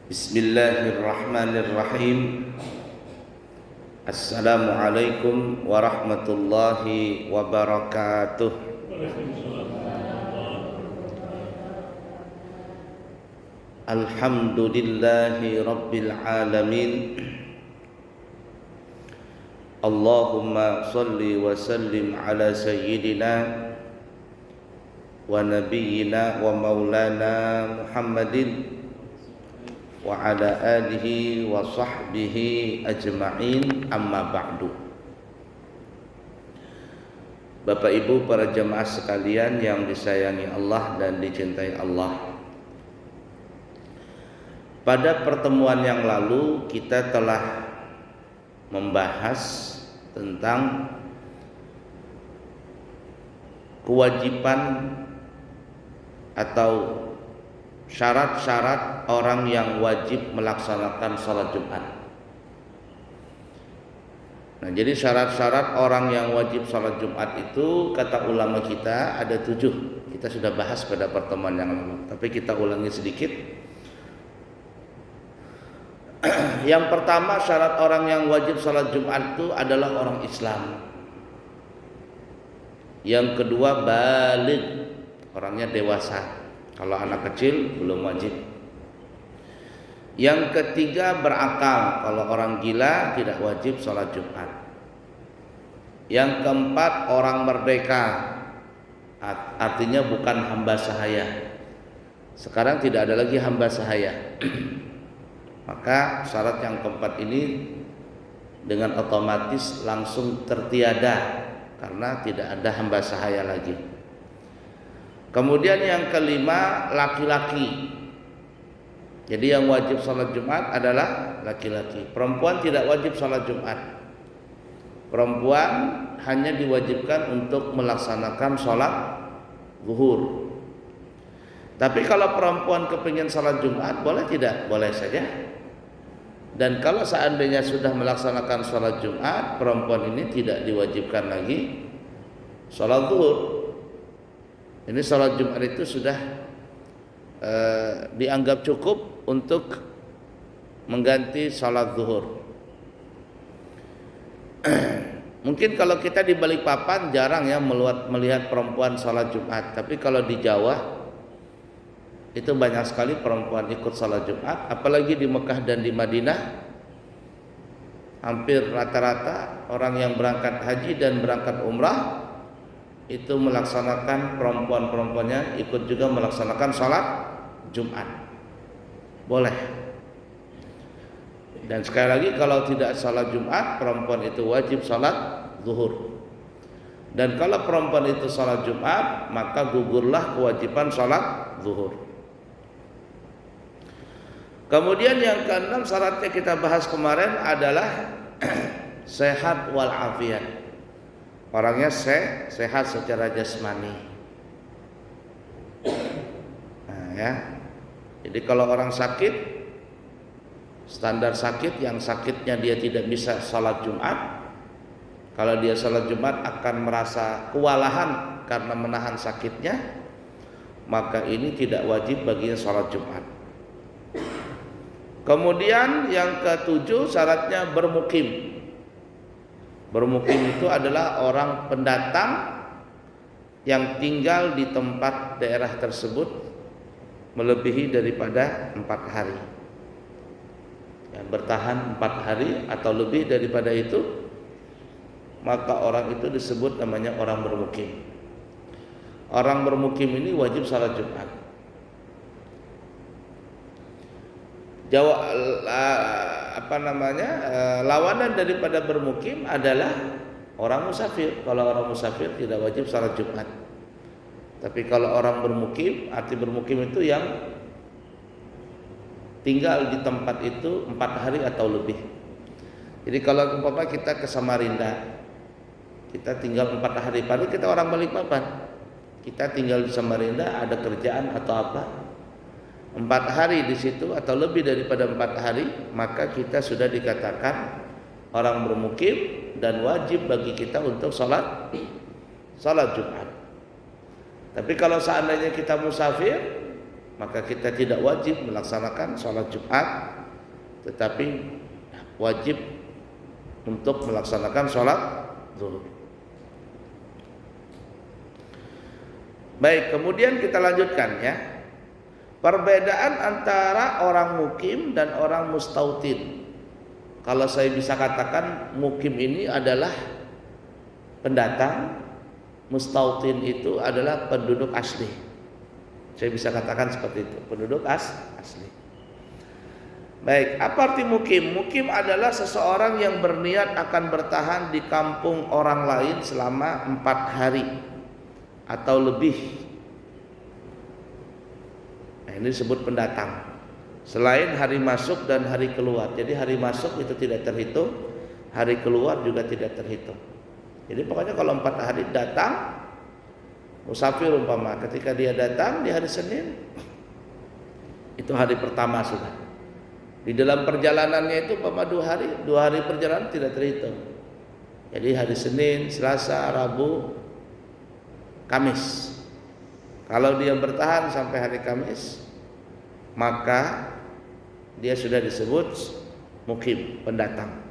Bismillahirrahmanirrahim. Assalamualaikum warahmatullahi wabarakatuh. Alhamdulillahi rabbil alamin. Allahumma salli wa sallim ala sayyidina wa nabiyyina wa maulana Muhammadin wa ala alihi wa sahbihi ajma'in, amma ba'du. Bapak Ibu para jemaah sekalian yang disayangi Allah dan dicintai Allah, pada pertemuan yang lalu kita telah membahas tentang kewajiban atau syarat-syarat orang yang wajib melaksanakan salat Jumat. Nah, jadi syarat-syarat orang yang wajib salat Jumat itu kata ulama kita ada 7. Kita sudah bahas pada pertemuan yang lalu, tapi kita ulangi sedikit. Yang pertama, syarat orang yang wajib salat Jumat itu adalah orang Islam. Yang kedua, baligh, orangnya dewasa. Kalau anak kecil belum wajib. Yang ketiga, berakal. Kalau orang gila tidak wajib sholat Jumat. Yang keempat, orang merdeka. Artinya bukan hamba sahaya. Sekarang tidak ada lagi hamba sahaya. Maka syarat yang keempat ini dengan otomatis langsung tertiada karena tidak ada hamba sahaya lagi. Kemudian yang kelima, laki-laki. Jadi yang wajib sholat Jumat adalah laki-laki. Perempuan tidak wajib sholat Jumat. Perempuan hanya diwajibkan untuk melaksanakan sholat zuhur. Tapi kalau perempuan kepingin sholat Jumat, boleh tidak? Boleh saja. Dan kalau seandainya sudah melaksanakan sholat Jumat, perempuan ini tidak diwajibkan lagi sholat zuhur. Ini salat Jumat itu sudah dianggap cukup untuk mengganti salat zuhur. Mungkin kalau kita di Balikpapan jarang ya melihat perempuan salat Jumat, tapi kalau di Jawa itu banyak sekali perempuan ikut salat Jumat, apalagi di Mekah dan di Madinah. Hampir rata-rata orang yang berangkat haji dan berangkat umrah itu melaksanakan, perempuan-perempuannya ikut juga melaksanakan sholat Jumat. Boleh. Dan sekali lagi, kalau tidak sholat Jumat, perempuan itu wajib sholat zuhur. Dan kalau perempuan itu sholat Jumat, maka gugurlah kewajiban sholat zuhur. Kemudian yang keenam, syaratnya kita bahas kemarin adalah sehat walafiat. Orangnya sehat secara jasmani. Nah, ya. Jadi kalau orang sakit, standar sakit, yang sakitnya dia tidak bisa salat Jumat. Kalau dia salat Jumat akan merasa kewalahan karena menahan sakitnya, maka ini tidak wajib baginya salat Jumat. Kemudian yang ketujuh, syaratnya bermukim. Bermukim itu adalah orang pendatang yang tinggal di tempat daerah tersebut melebihi daripada 4 hari. Yang bertahan 4 hari atau lebih daripada itu, maka orang itu disebut namanya orang bermukim. Orang bermukim ini wajib salat Jumat. Lawanan daripada bermukim adalah orang musafir. Kalau orang musafir tidak wajib salat Jumat. Tapi kalau orang bermukim, arti bermukim itu yang tinggal di tempat itu 4 hari atau lebih. Jadi kalau umpama kita ke Samarinda, kita tinggal 4 hari, padahal kita orang Balikpapan, kita tinggal di Samarinda, ada kerjaan atau apa, 4 hari di situ atau lebih daripada 4 hari, maka kita sudah dikatakan orang bermukim dan wajib bagi kita untuk salat Jumat. Tapi kalau seandainya kita musafir, maka kita tidak wajib melaksanakan sholat Jumat, tetapi wajib untuk melaksanakan sholat zuhur. Baik, kemudian kita lanjutkan ya. Perbedaan antara orang mukim dan orang mustautin. Kalau saya bisa katakan, mukim ini adalah pendatang, mustautin itu adalah penduduk asli. Saya bisa katakan seperti itu, penduduk asli. Baik, apa arti mukim? Mukim adalah seseorang yang berniat akan bertahan di kampung orang lain selama 4 hari atau lebih. Nah, ini disebut pendatang. Selain hari masuk dan hari keluar. Jadi hari masuk itu tidak terhitung, hari keluar juga tidak terhitung. Jadi pokoknya kalau 4 hari datang, musafir umpama, ketika dia datang di hari Senin, itu hari pertama sudah. Di dalam perjalanannya itu umpama 2 hari perjalanan tidak terhitung. Jadi hari Senin, Selasa, Rabu, Kamis. Kalau dia bertahan sampai hari Kamis, maka dia sudah disebut mukim, pendatang.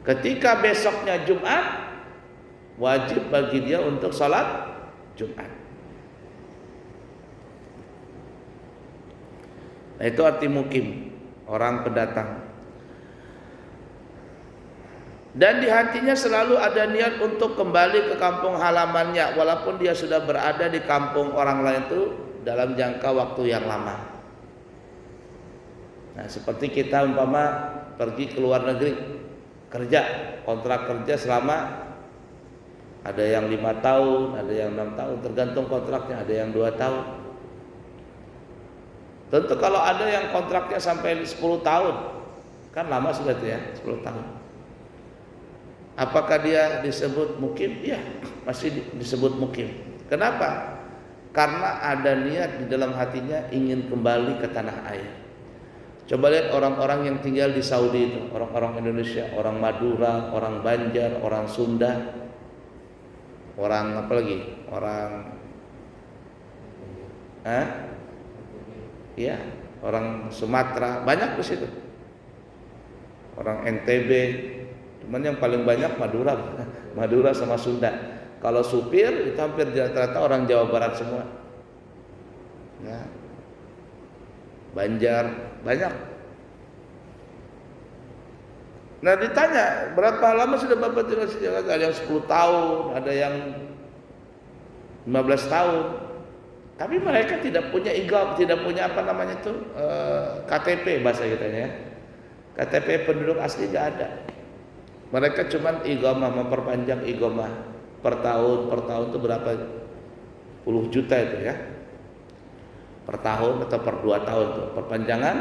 Ketika besoknya Jumat, wajib bagi dia untuk sholat Jumat. Nah, itu arti mukim, orang pendatang. Dan di hatinya selalu ada niat untuk kembali ke kampung halamannya, walaupun dia sudah berada di kampung orang lain itu dalam jangka waktu yang lama. Nah, seperti kita umpama pergi ke luar negeri kerja, kontrak kerja selama, ada yang 5 tahun, ada yang 6 tahun, tergantung kontraknya, ada yang 2 tahun. Tentu kalau ada yang kontraknya sampai 10 tahun, kan lama sudah itu ya, 10 tahun. Apakah dia disebut mukim? Iya, masih disebut mukim. Kenapa? Karena ada niat di dalam hatinya ingin kembali ke tanah air. Coba lihat orang-orang yang tinggal di Saudi itu, orang-orang Indonesia, orang Madura, orang Banjar, orang Sunda, orang apa lagi? Ya, orang Sumatera, banyak di situ. Orang NTB. Cuman yang paling banyak Madura sama Sunda. Kalau supir itu hampir rata-rata orang Jawa Barat semua. Ya. Banjar banyak. Nah, ditanya berapa lama sudah Bapak tinggal di Jakarta? Ada yang 10 tahun, ada yang 15 tahun. Tapi mereka tidak punya tidak punya apa namanya itu KTP bahasa kita ya. KTP penduduk asli nggak ada. Mereka cuman iqamah, memperpanjang iqamah per tahun itu berapa puluh juta itu ya, per tahun atau per 2 tahun tuh perpanjangan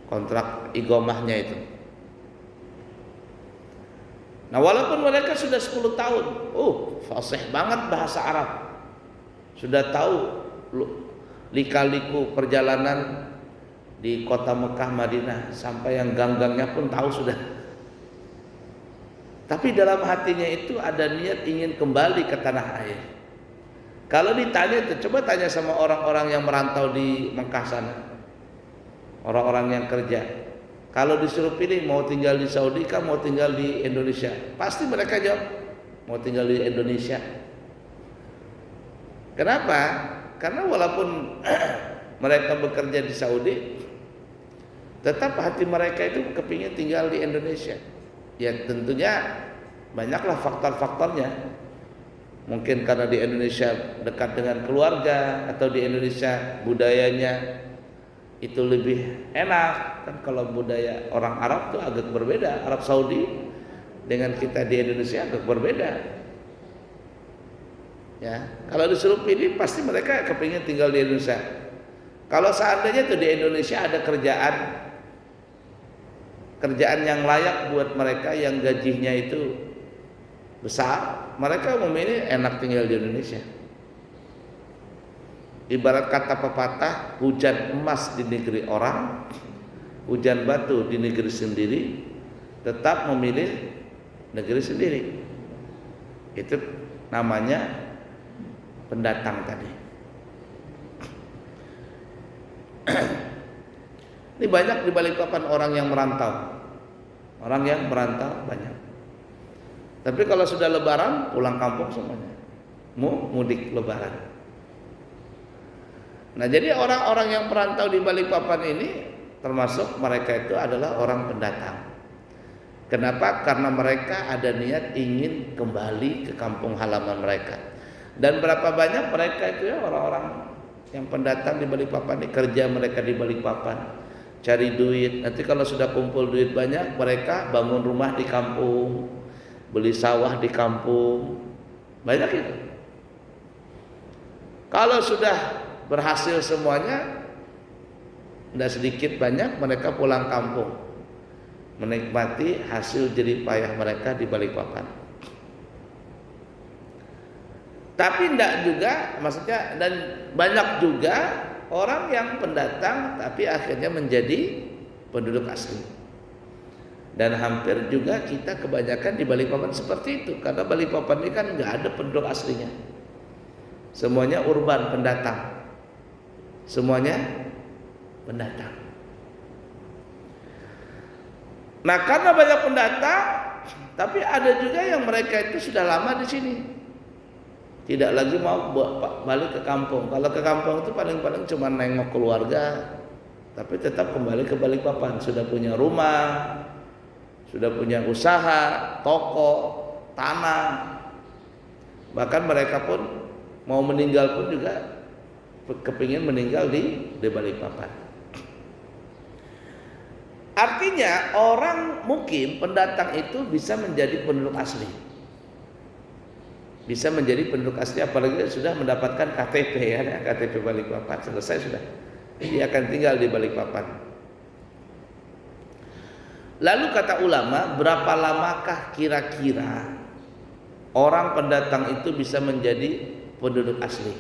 kontrak iqamahnya itu. Nah, walaupun mereka sudah 10 tahun, fasih banget bahasa Arab, sudah tahu lika-liku perjalanan di kota Mekah, Madinah, sampai yang gang-gangnya pun tahu sudah. Tapi dalam hatinya itu ada niat ingin kembali ke tanah air. Kalau ditanya itu, coba tanya sama orang-orang yang merantau di Mekah sana, orang-orang yang kerja. Kalau disuruh pilih mau tinggal di Saudi kah, mau tinggal di Indonesia, pasti mereka jawab mau tinggal di Indonesia. Kenapa? Karena walaupun mereka bekerja di Saudi, tetap hati mereka itu kepingin tinggal di Indonesia. Ya tentunya banyaklah faktor-faktornya. Mungkin karena di Indonesia dekat dengan keluarga, atau di Indonesia budayanya itu lebih enak. Kan kalau budaya orang Arab itu agak berbeda. Arab Saudi dengan kita di Indonesia agak berbeda. Ya, kalau disuruh pilih pasti mereka kepingin tinggal di Indonesia. Kalau seandainya itu di Indonesia ada kerjaan yang layak buat mereka yang gajinya itu besar, mereka memilih enak tinggal di Indonesia. Ibarat kata pepatah, hujan emas di negeri orang, hujan batu di negeri sendiri, tetap memilih negeri sendiri. Itu namanya pendatang tadi. Ini banyak di Balikpapan orang yang merantau. Orang yang merantau banyak. Tapi kalau sudah lebaran pulang kampung semuanya. Mudik lebaran. Nah, jadi orang-orang yang merantau di Balikpapan ini termasuk mereka itu adalah orang pendatang. Kenapa? Karena mereka ada niat ingin kembali ke kampung halaman mereka. Dan berapa banyak mereka itu ya orang-orang yang pendatang di Balikpapan ini, kerja mereka di Balikpapan, cari duit. Nanti kalau sudah kumpul duit banyak, mereka bangun rumah di kampung, beli sawah di kampung. Banyak itu. Kalau sudah berhasil semuanya, tidak sedikit banyak mereka pulang kampung, menikmati hasil jerih payah mereka di Balikpapan. Tapi tidak juga, maksudnya, dan banyak juga orang yang pendatang tapi akhirnya menjadi penduduk asli. Dan hampir juga kita kebanyakan di Balikpapan seperti itu, karena Balikpapan ini kan nggak ada penduduk aslinya, semuanya urban, pendatang, semuanya pendatang. Nah, karena banyak pendatang, tapi ada juga yang mereka itu sudah lama di sini, tidak lagi mau balik ke kampung. Kalau ke kampung itu paling-paling cuma nengok keluarga, tapi tetap kembali ke Balikpapan. Sudah punya rumah, sudah punya usaha, toko, tanah. Bahkan mereka pun mau meninggal pun juga kepingin meninggal di Balikpapan. Artinya orang mukim, pendatang itu bisa menjadi penduduk asli. Bisa menjadi penduduk asli apalagi sudah mendapatkan KTP ya, KTP Balikpapan selesai sudah. Dia akan tinggal di Balikpapan. Lalu kata ulama, berapa lamakah kira-kira orang pendatang itu bisa menjadi penduduk asli?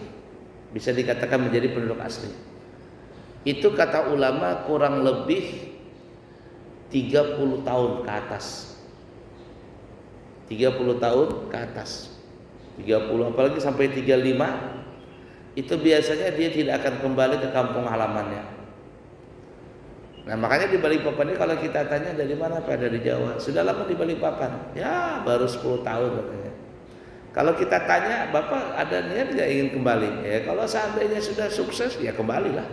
Bisa dikatakan menjadi penduduk asli. Itu kata ulama kurang lebih 30 tahun ke atas. 30 tahun ke atas. 30 apalagi sampai 35 itu biasanya dia tidak akan kembali ke kampung halamannya. Nah, makanya di Balikpapan ini kalau kita tanya dari mana Pak? Dari Jawa. Sudah lama di Balikpapan? Ya, baru 10 tahun katanya. Kalau kita tanya, Bapak ada niat nggak ingin kembali? Ya, kalau seandainya sudah sukses, ya kembalilah.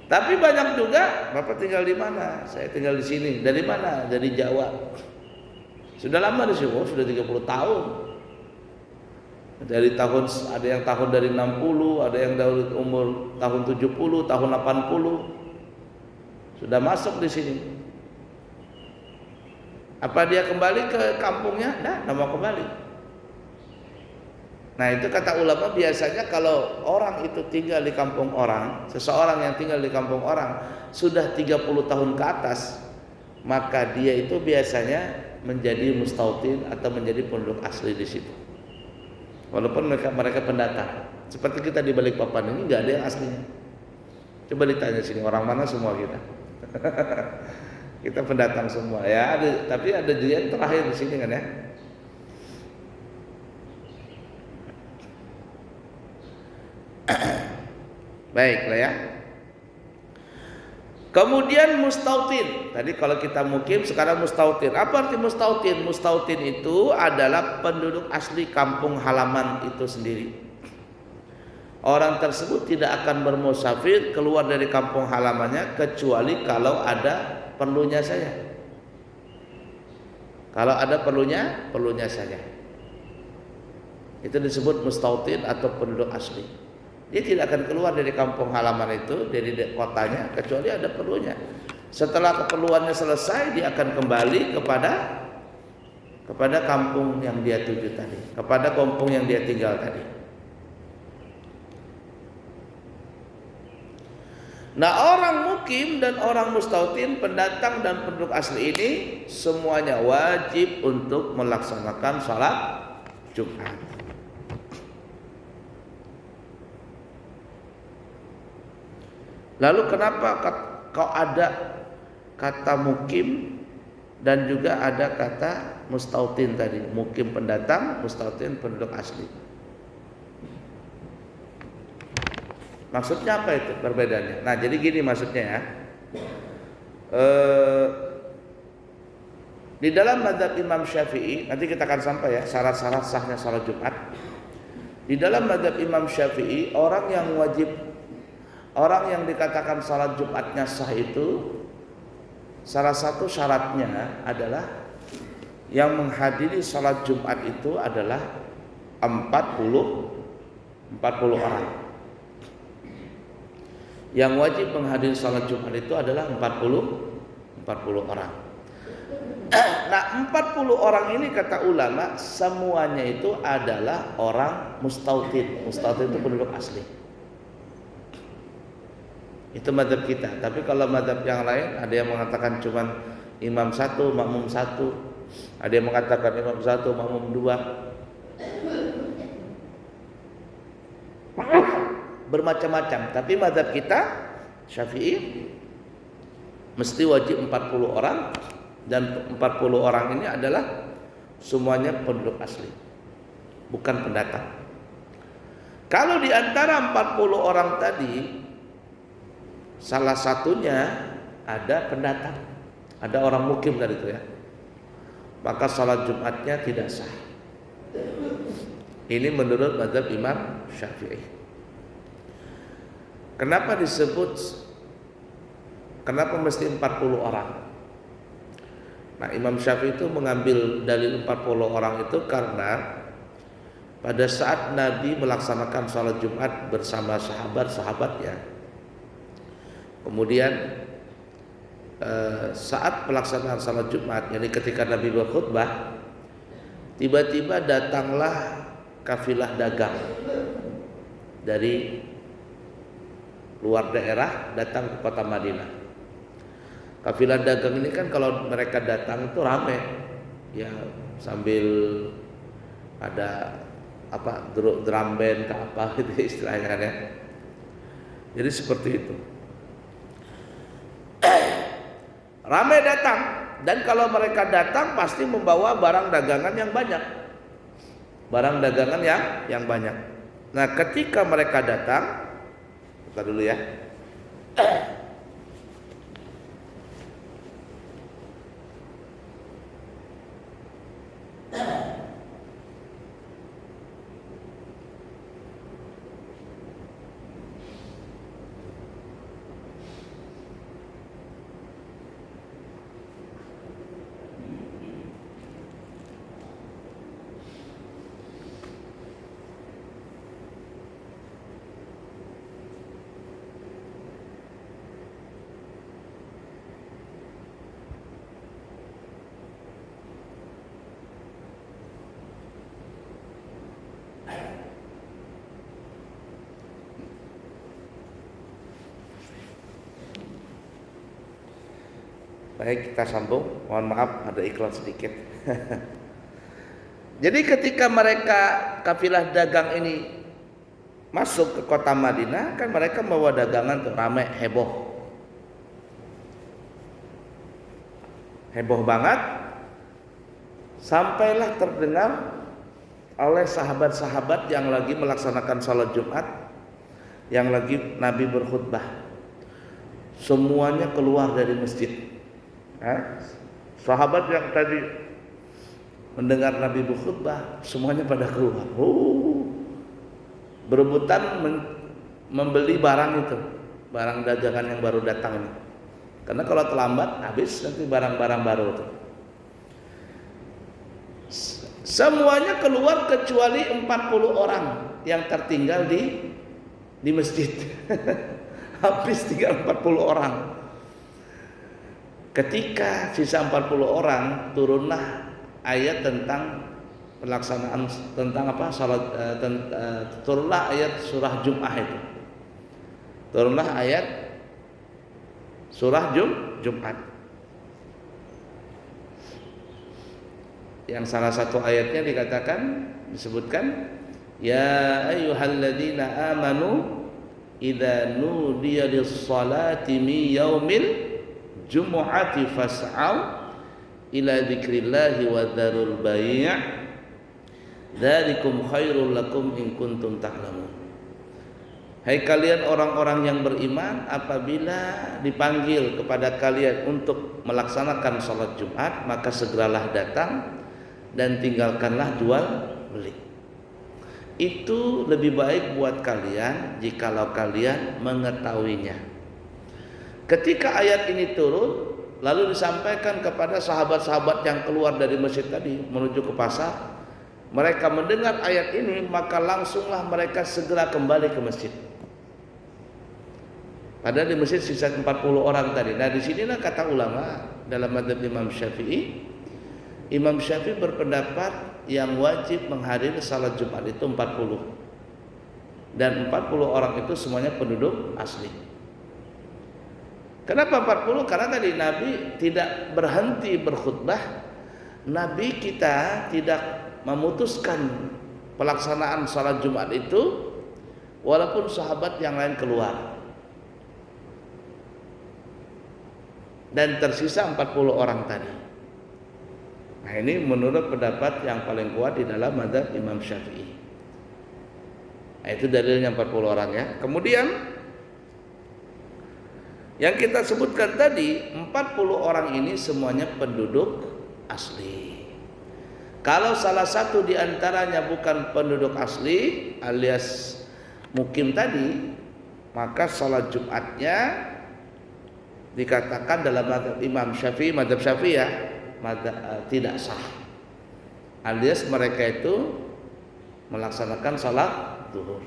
Tapi banyak juga, Bapak tinggal di mana? Saya tinggal di sini. Dari mana? Dari Jawa. Sudah lama di sini, sudah 30 tahun. Dari tahun, ada yang tahun dari 60, ada yang dari umur tahun 70, tahun 80. Sudah masuk di sini. Apa dia kembali ke kampungnya? Nah, mau kembali. Nah, itu kata ulama biasanya kalau orang itu tinggal di kampung orang, seseorang yang tinggal di kampung orang sudah 30 tahun ke atas, maka dia itu biasanya menjadi mustautin atau menjadi penduduk asli di situ. Walaupun mereka pendatang. Seperti kita di Balikpapan ini nggak ada yang aslinya. Coba ditanya sini orang mana semua kita. Kita pendatang semua ya, tapi ada juga yang terakhir di sini kan ya. Baiklah ya. Kemudian mustautin. Tadi kalau kita mukim, sekarang mustautin. Apa arti mustautin? Mustautin itu adalah penduduk asli kampung halaman itu sendiri. Orang tersebut tidak akan bermusafir keluar dari kampung halamannya kecuali kalau ada perlunya saja. Kalau ada perlunya saja. Itu disebut mustautin atau penduduk asli. Dia tidak akan keluar dari kampung halaman itu, dari kotanya, kecuali ada perlunya. Setelah keperluannya selesai, dia akan kembali kepada kampung yang dia tuju tadi, kepada kampung yang dia tinggal tadi. Nah, orang mukim dan orang mustautin, pendatang dan penduduk asli ini semuanya wajib untuk melaksanakan salat Jumat. Lalu kenapa kau ada kata mukim dan juga ada kata mustautin tadi? Mukim pendatang, mustautin penduduk asli. Maksudnya apa itu perbedaannya? Nah, jadi gini maksudnya ya. Di dalam mazhab Imam Syafi'i, nanti kita akan sampai ya syarat-syarat sahnya salat Jumat. Di dalam mazhab Imam Syafi'i, orang yang dikatakan salat Jumatnya sah itu salah satu syaratnya adalah yang menghadiri salat Jumat itu adalah 40 orang. Yang wajib menghadiri salat Jumat itu adalah 40 orang. Nah, 40 orang ini kata ulama semuanya itu adalah orang mustautin. Mustautin itu penduduk asli. Itu mazhab kita. Tapi kalau mazhab yang lain ada yang mengatakan cuman imam satu, makmum satu. Ada yang mengatakan imam satu, makmum dua. Bermacam-macam. Tapi mazhab kita Syafi'i mesti wajib 40 orang. Dan 40 orang ini adalah semuanya penduduk asli, bukan pendatang. Kalau di antara 40 orang tadi salah satunya ada pendatang, ada orang mukim tadi itu ya, maka salat Jumatnya tidak sah. Ini menurut mazhab Imam Syafi'i. Kenapa mesti 40 orang? Nah, Imam Syafi'i itu mengambil dalil 40 orang itu karena pada saat Nabi melaksanakan sholat Jumat bersama sahabat-sahabatnya, kemudian saat pelaksanaan sholat Jumat, jadi ketika Nabi berkhutbah, tiba-tiba datanglah kafilah dagang dari luar daerah datang ke kota Madinah. Kafilah dagang ini kan kalau mereka datang itu rame, ya sambil ada apa drum band ke apa gitu istilahnya kan ya. Jadi seperti itu. Rame datang, dan kalau mereka datang pasti membawa barang dagangan yang banyak. Barang dagangan yang banyak. Nah, ketika mereka datang, buka dulu ya. Baik, kita sambung. Mohon maaf ada iklan sedikit. Jadi ketika mereka kafilah dagang ini masuk ke kota Madinah, kan mereka membawa dagangan tuh ramai, heboh. Heboh banget. Sampailah terdengar oleh sahabat-sahabat yang lagi melaksanakan salat Jumat, yang lagi Nabi berkhutbah. Semuanya keluar dari masjid. Sahabat yang tadi mendengar Nabi berkhutbah semuanya pada keluar, berebutan membeli barang itu, barang dagangan yang baru datang ini. Karena kalau terlambat habis nanti barang-barang baru itu. Semuanya keluar kecuali 40 orang yang tertinggal di masjid. Habis tinggal 40 orang. Ketika sisa 40 orang, turunlah ayat tentang pelaksanaan tentang apa? Salat turunlah ayat surah Jum'ah itu. Turunlah ayat surah Jumat. Yang salah satu ayatnya disebutkan ya ayyuhalladzina amanu idza nudiya lis-salati min yaumil jumu'ati fas'au ila dzikrillahi wa dzarul bai' dzalikum khairul lakum in kuntum ta'lamun. Hai kalian orang-orang yang beriman, apabila dipanggil kepada kalian untuk melaksanakan sholat Jumat, maka segeralah datang dan tinggalkanlah jual beli. Itu lebih baik buat kalian jikalau kalian mengetahuinya. Ketika ayat ini turun, lalu disampaikan kepada sahabat-sahabat yang keluar dari masjid tadi menuju ke pasar. Mereka mendengar ayat ini, maka langsunglah mereka segera kembali ke masjid. Padahal di masjid sisa 40 orang tadi. Nah, di sinilah kata ulama dalam mazhab Imam Syafi'i. Imam Syafi'i berpendapat yang wajib menghadiri salat Jumat itu 40. Dan 40 orang itu semuanya penduduk asli. Kenapa 40? Karena tadi Nabi tidak berhenti berkhutbah. Nabi kita tidak memutuskan pelaksanaan salat Jumat itu walaupun sahabat yang lain keluar. Dan tersisa 40 orang tadi. Nah, ini menurut pendapat yang paling kuat di dalam mazhab Imam Syafi'i. Nah, itu dalilnya 40 orang ya. Kemudian yang kita sebutkan tadi, 40 orang ini semuanya penduduk asli. Kalau salah satu di antaranya bukan penduduk asli alias mukim tadi, maka salat Jumatnya dikatakan dalam mazhab Imam Syafi'i, mazhab Syafi'i ya, tidak sah. Alias mereka itu melaksanakan salat zuhur.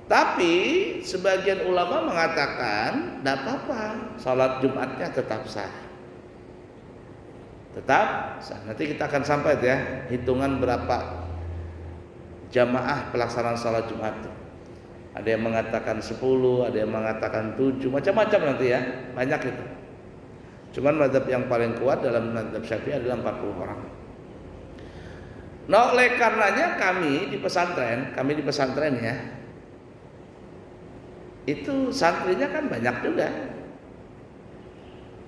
Tapi sebagian ulama mengatakan tidak apa-apa, salat Jumatnya tetap sah. Tetap sah. Nanti kita akan sampai ya hitungan berapa jamaah pelaksanaan salat Jumat. Ada yang mengatakan 10, ada yang mengatakan 7, macam-macam nanti ya, banyak itu. Cuman mazhab yang paling kuat dalam mazhab Syafi'i adalah 40 orang. Nah, oleh karenanya kami di pesantren ya, itu santrinya kan banyak juga.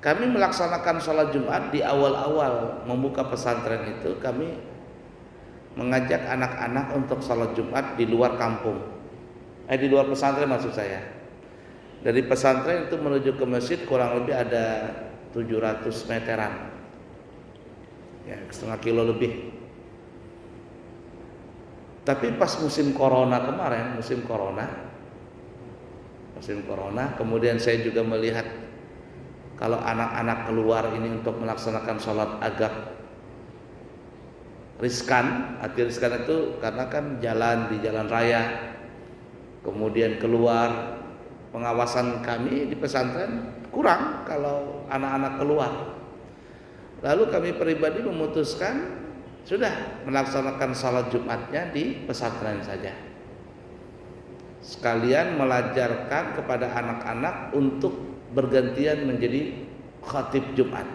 Kami melaksanakan sholat Jumat di awal-awal membuka pesantren itu, kami mengajak anak-anak untuk sholat Jumat di luar kampung. Di luar pesantren maksud saya. Dari pesantren itu menuju ke masjid kurang lebih ada 700 meteran. Ya, setengah kilo lebih. Tapi pas musim corona kemarin, musim corona, kemudian saya juga melihat kalau anak-anak keluar ini untuk melaksanakan sholat agak riskan. Arti riskan itu karena kan di jalan raya. Kemudian keluar, pengawasan kami di pesantren kurang kalau anak-anak keluar. Lalu kami pribadi memutuskan sudah melaksanakan salat Jumatnya di pesantren saja. Sekalian melajarkan kepada anak-anak untuk bergantian menjadi khatib Jumat.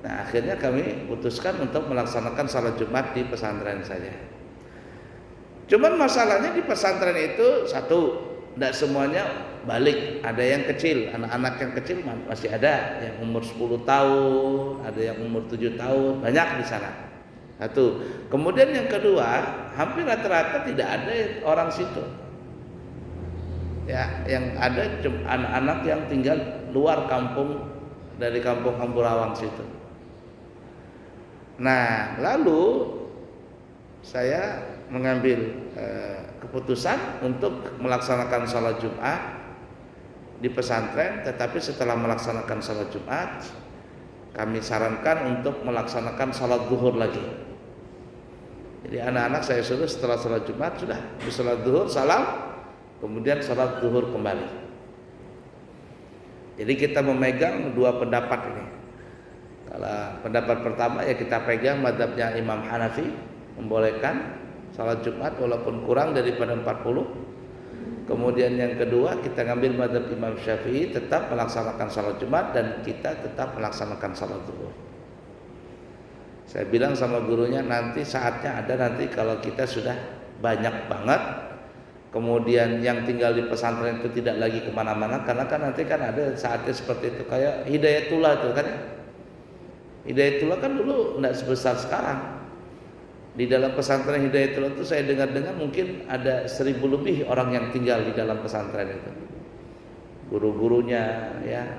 Nah, akhirnya kami putuskan untuk melaksanakan salat Jumat di pesantren saja. Cuman masalahnya di pesantren itu satu, tidak semuanya balik. Ada yang kecil, anak-anak yang kecil masih ada, yang umur 10 tahun, ada yang umur 7 tahun, banyak di sana. Satu. Kemudian yang kedua, hampir rata-rata tidak ada orang situ. Ya, yang ada cuma anak-anak yang tinggal luar kampung dari kampung Amburawang situ. Nah, lalu saya mengambil keputusan untuk melaksanakan salat Jumat di pesantren, tetapi setelah melaksanakan salat Jumat kami sarankan untuk melaksanakan salat zuhur lagi. Jadi anak-anak saya suruh setelah salat Jumat sudah di salat zuhur salam, kemudian salat zuhur kembali. Jadi kita memegang dua pendapat ini. Kalau pendapat pertama ya kita pegang mazhabnya Imam Hanafi, membolehkan salat Jumat walaupun kurang daripada 40. Kemudian yang kedua kita ngambil mazhab Imam Syafi'i, tetap melaksanakan salat Jumat dan kita tetap melaksanakan salat zuhur. Saya bilang sama gurunya nanti saatnya ada nanti kalau kita sudah banyak banget, kemudian yang tinggal di pesantren itu tidak lagi kemana-mana, karena kan nanti kan ada saatnya seperti itu, kayak Hidayatullah itu kan. Hidayatullah kan dulu tidak sebesar sekarang. Di dalam pesantren Hidayatul itu saya dengar-dengar mungkin ada 1.000 lebih orang yang tinggal di dalam pesantren itu. Guru-gurunya ya.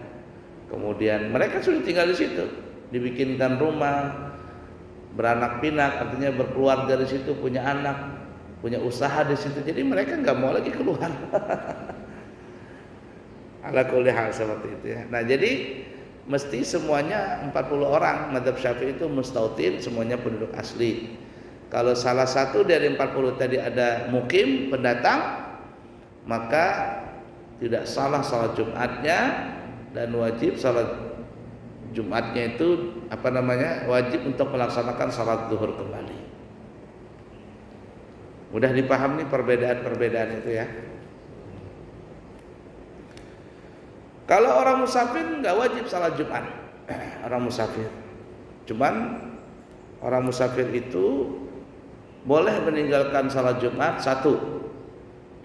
Kemudian mereka sudah tinggal di situ, dibikinkan rumah, beranak pinak, artinya berkeluarga di situ, punya anak, punya usaha di situ. Jadi mereka nggak mau lagi keluar. Ala kulli hal seperti itu ya. Nah, jadi mesti semuanya 40 orang mazhab Syafi'i itu mustautin, semuanya penduduk asli. Kalau salah satu dari 40 tadi ada mukim, pendatang, maka tidak salah salat Jumatnya, dan wajib salat Jumatnya itu wajib untuk melaksanakan salat zuhur kembali. Mudah dipahami perbedaan-perbedaan itu ya. Kalau orang musafir nggak wajib salat Jumat. Orang musafir. Cuman orang musafir itu boleh meninggalkan salat Jumat satu,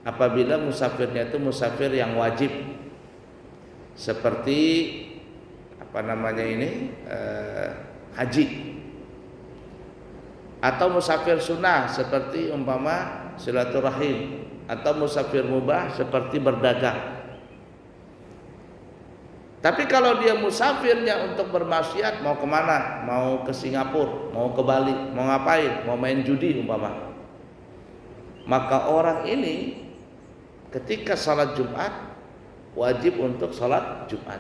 apabila musafirnya itu musafir yang wajib, seperti haji, atau musafir sunnah seperti umpama silaturahim, atau musafir mubah seperti berdagang. Tapi kalau dia musafirnya untuk bermaksiat, mau kemana? Mau ke Singapura, mau ke Bali, mau ngapain? Mau main judi umpama. Maka orang ini ketika salat Jumat wajib untuk salat Jumat,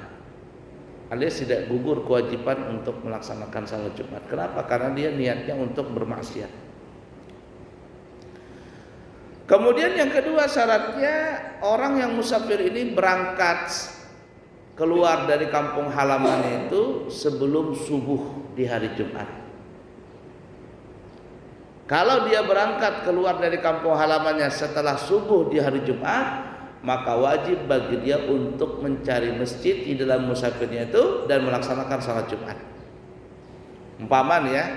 alias tidak gugur kewajiban untuk melaksanakan salat Jumat. Kenapa? Karena dia niatnya untuk bermaksiat. Kemudian yang kedua syaratnya, orang yang musafir ini berangkat keluar dari kampung halaman itu sebelum subuh di hari Jumat. Kalau dia berangkat keluar dari kampung halamannya setelah subuh di hari Jumat, maka wajib bagi dia untuk mencari masjid di dalam musafirnya itu dan melaksanakan salat Jumat. Umpama ya,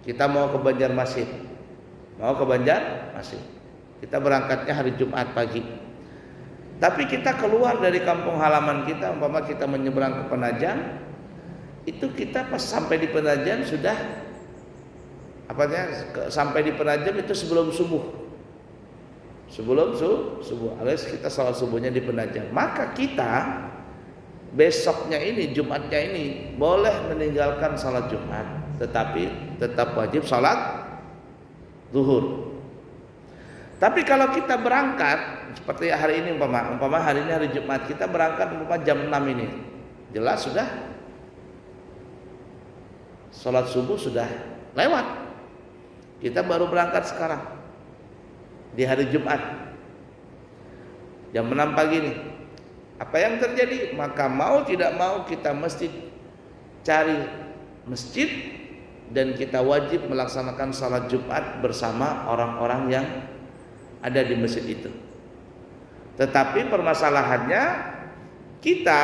kita mau ke Banjarmasin, kita berangkatnya hari Jumat pagi. Tapi kita keluar dari kampung halaman kita, umpama kita menyeberang ke Penajam, itu kita pas sampai di Penajam sudah sampai di Penajam itu sebelum subuh. Sebelum subuh, alias kita salat subuhnya di Penajam. Maka kita besoknya ini, Jumatnya ini boleh meninggalkan salat Jumat, tetapi tetap wajib salat zuhur. Tapi kalau kita berangkat seperti hari ini umpama hari ini hari Jumat, kita berangkat jam 6 ini, jelas sudah salat subuh sudah lewat. Kita baru berangkat sekarang di hari Jumat jam 6 pagi ini. Apa yang terjadi? Maka mau tidak mau kita mesti cari masjid dan kita wajib melaksanakan salat Jumat bersama orang-orang yang ada di masjid itu. Tetapi permasalahannya, kita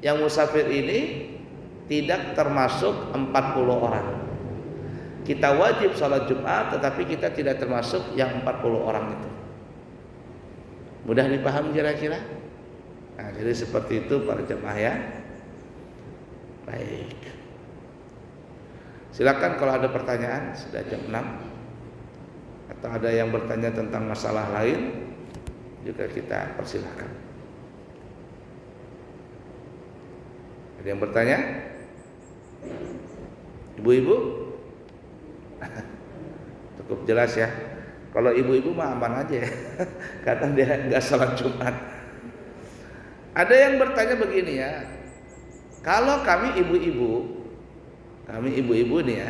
yang musafir ini tidak termasuk 40 orang. Kita wajib salat Jumat, tetapi kita tidak termasuk yang 40 orang itu. Mudah dipahami kira-kira? Nah, jadi seperti itu para jemaah ya. Baik. Silakan kalau ada pertanyaan, sudah jam 6. Atau ada yang bertanya tentang masalah lain, juga kita persilahkan. Ada yang bertanya? Ibu-ibu? Cukup jelas ya. Kalau ibu-ibu mah aman aja ya. Karena dia nggak salat Jumat. Ada yang bertanya begini ya. Kalau kami ibu-ibu nih ya,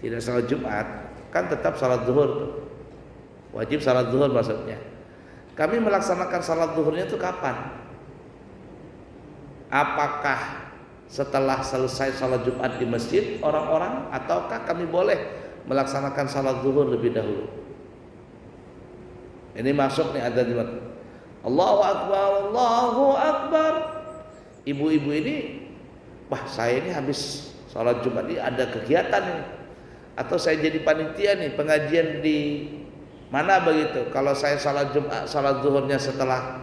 tidak salat Jumat, kan tetap salat zuhur tuh. Wajib salat zuhur maksudnya. Kami melaksanakan salat zuhurnya itu kapan? Apakah setelah selesai salat Jumat di masjid orang-orang, ataukah kami boleh melaksanakan salat zuhur lebih dahulu? Ini masuk nih ada di Allahu Akbar, Allahu Akbar. Ibu-ibu ini, wah saya ini habis salat Jumat ini ada kegiatan ini, atau saya jadi panitia nih pengajian di mana begitu. Kalau saya salat Jumat, salat zuhurnya setelah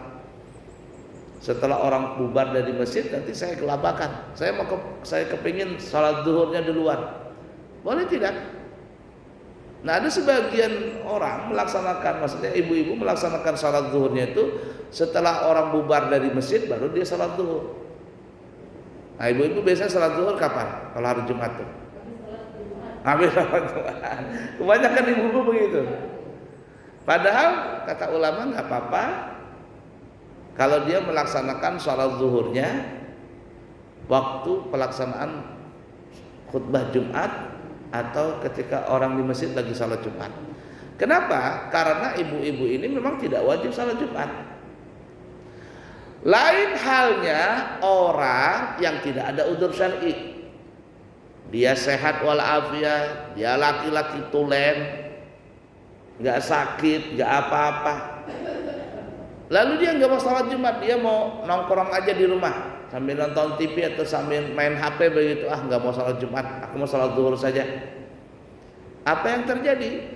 orang bubar dari masjid, nanti saya kelabakan. Saya kepingin salat zuhurnya duluan. Boleh tidak? Nah, ada sebagian orang melaksanakan, maksudnya ibu-ibu melaksanakan salat zuhurnya itu setelah orang bubar dari masjid baru dia salat zuhur. Nah, ibu-ibu biasanya salat zuhur kapan? Kalau hari Jumat tuh. Habis salat Jumat. Kebanyakan ibu-ibu begitu. Padahal kata ulama nggak apa-apa kalau dia melaksanakan salat zuhurnya waktu pelaksanaan khutbah Jumat atau ketika orang di masjid lagi salat Jumat. Kenapa? Karena ibu-ibu ini memang tidak wajib salat Jumat. Lain halnya orang yang tidak ada udzur syar'i. Dia sehat walafiat, dia laki-laki tulen, nggak sakit, nggak apa-apa. Lalu dia nggak mau salat Jumat, dia mau nongkrong aja di rumah sambil nonton TV atau sambil main HP begitu. Nggak mau salat Jumat, aku mau salat zuhur saja. Apa yang terjadi?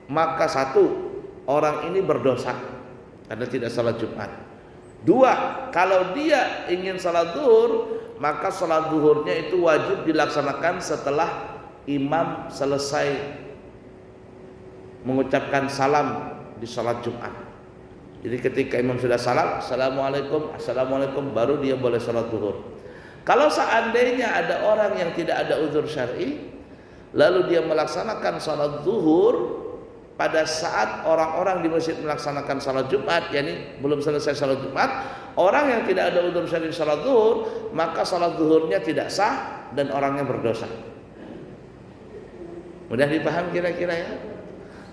Maka satu, orang ini berdosa karena tidak salat Jumat. Dua, kalau dia ingin salat zuhur, maka salat zuhurnya itu wajib dilaksanakan setelah imam selesai mengucapkan salam di salat Jumat. Jadi ketika imam sudah salam, assalamualaikum, assalamualaikum, baru dia boleh salat zuhur. Kalau seandainya ada orang yang tidak ada uzur syar'i, lalu dia melaksanakan salat zuhur pada saat orang-orang di masjid melaksanakan salat Jumat, yakni belum selesai salat Jumat, orang yang tidak ada uzur syar'i salat zuhur, maka salat zuhurnya tidak sah dan orangnya berdosa. Mudah dipaham kira-kira ya?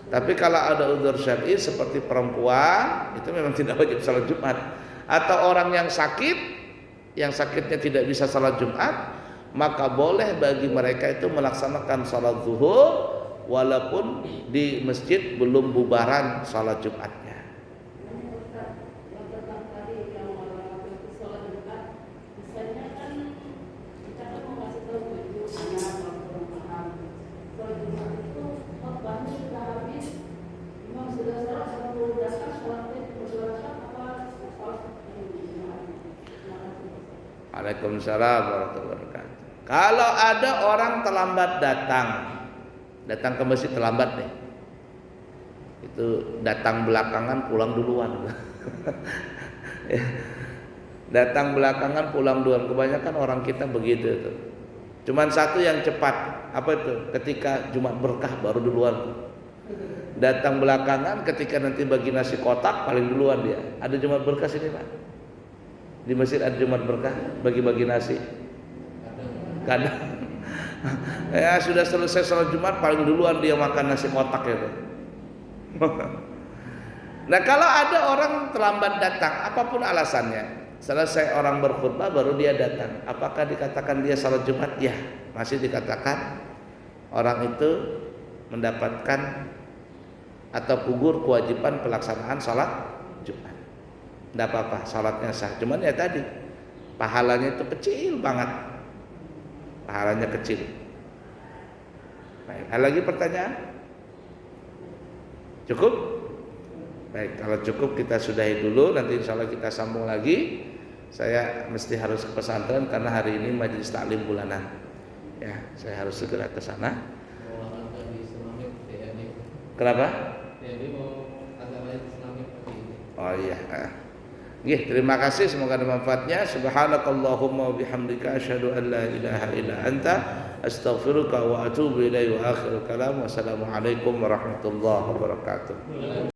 Tapi kalau ada uzur syar'i seperti perempuan, itu memang tidak wajib salat Jumat. Atau orang yang sakit, yang sakitnya tidak bisa salat Jumat, maka boleh bagi mereka itu melaksanakan salat zuhur walaupun di masjid belum bubaran salat Jumatnya. Waalaikumsalam warahmatullahi wabarakatuh. Kalau ada orang terlambat datang ke masjid terlambat nih, itu datang belakangan pulang duluan. Datang belakangan pulang duluan, kebanyakan orang kita begitu tuh. Cuman satu yang cepat, apa itu? Ketika Jumat berkah baru duluan. Datang belakangan, ketika nanti bagi nasi kotak paling duluan dia. Ada Jumat berkah sini Pak? Di masjid ada Jumat berkah bagi-bagi nasi. Kadang ya sudah selesai salat Jumat paling duluan dia makan nasi kotak itu. Nah, kalau ada orang terlambat datang, apapun alasannya, selesai orang berkhutbah baru dia datang, apakah dikatakan dia salat Jumat? Ya, masih dikatakan orang itu mendapatkan atau gugur kewajiban pelaksanaan salat Jumat. Tidak apa-apa, salatnya sah. Cuman ya tadi pahalanya itu kecil banget. Pahalanya kecil. Baik, ada lagi pertanyaan? Cukup? Baik, kalau cukup kita sudahi dulu. Nanti insya Allah kita sambung lagi. Saya mesti harus ke pesantren karena hari ini majelis taklim bulanan. Ya, saya harus segera ke sana. Kenapa? Oh iya. Terima kasih, semoga ada manfaatnya. Subhanakallahumma wa bihamdika asyhadu an la ilaha illa anta astaghfiruka wa atubu ilaihi wa akhiru kalam. Wassalamualaikum warahmatullahi wabarakatuh.